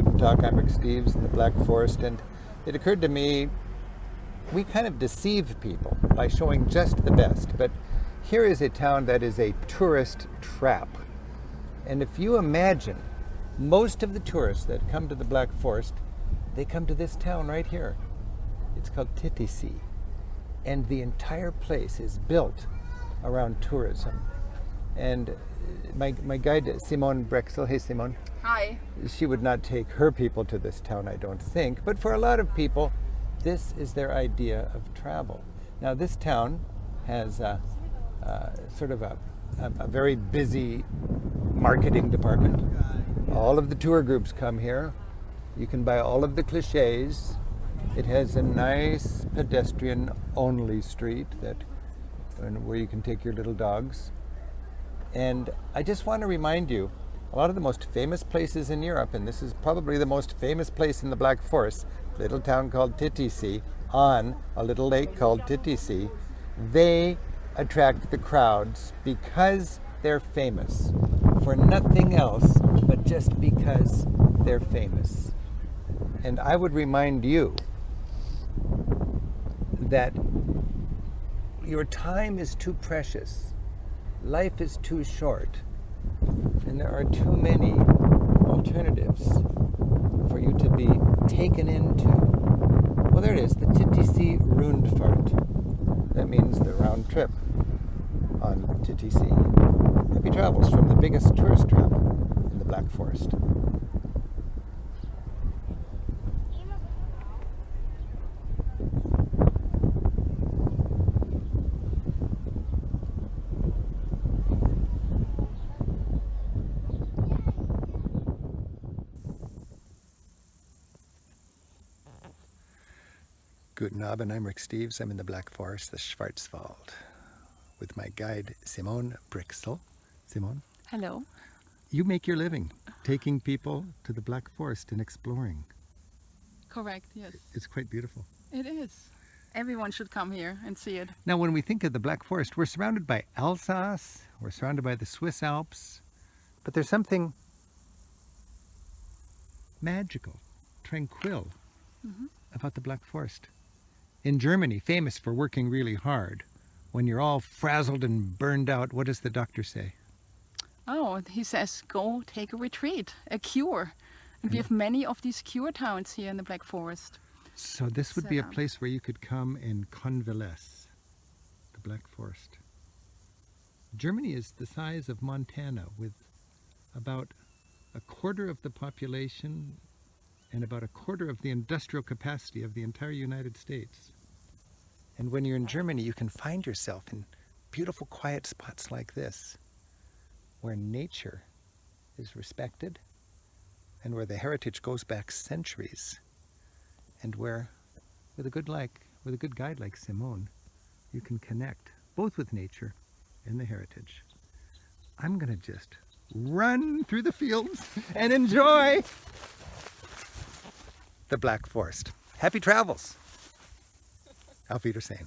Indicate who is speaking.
Speaker 1: Guten Tag, I'm Rick Steves in the Black Forest, and it occurred to me, we kind of deceive people by showing just the best, but here is a town that is a tourist trap. And if you imagine, most of the tourists that come to the Black Forest, they come to this town right here. It's called Titisee, and the entire place is built around tourism. And my guide, Simone Brixel, hey Simone.
Speaker 2: Hi.
Speaker 1: She would not take her people to this town, I don't think, but for a lot of people, this is their idea of travel. Now this town has sort of a very busy marketing department. All of the tour groups come here. You can buy all of the cliches. It has a nice pedestrian-only street where you can take your little dogs. And I just want to remind you, a lot of the most famous places in Europe, and this is probably the most famous place in the Black Forest, a little town called Titisee, on a little lake called Titisee, they attract the crowds because they're famous, for nothing else but just because they're famous. And I would remind you that your time is too precious. Life is too short, and there are too many alternatives for you to be taken into. Well, there it is, the Titisee Rundfahrt. That means the round trip on Titisee. Happy travels from the biggest tourist trap in the Black Forest. Guten Abend, I'm Rick Steves. I'm in the Black Forest, the Schwarzwald, with my guide Simone Brixel. Simone?
Speaker 2: Hello.
Speaker 1: You make your living taking people to the Black Forest and exploring.
Speaker 2: Correct, yes.
Speaker 1: It's quite beautiful.
Speaker 2: It is. Everyone should come here and see it.
Speaker 1: Now, when we think of the Black Forest, we're surrounded by Alsace, we're surrounded by the Swiss Alps, but there's something magical, tranquil about the Black Forest. In Germany, famous for working really hard, when you're all frazzled and burned out, what does the doctor say?
Speaker 2: Oh, he says, go take a retreat, a cure. And we have many of these cure towns here in the Black Forest.
Speaker 1: So this would be a place where you could come and convalesce, the Black Forest. Germany is the size of Montana, with about a quarter of the population and about a quarter of the industrial capacity of the entire United States. And when you're in Germany, you can find yourself in beautiful, quiet spots like this, where nature is respected and where the heritage goes back centuries, and where, with a good guide like Simone, you can connect both with nature and the heritage. I'm gonna just run through the fields and enjoy the Black Forest. Happy travels. Auf Wiedersehen.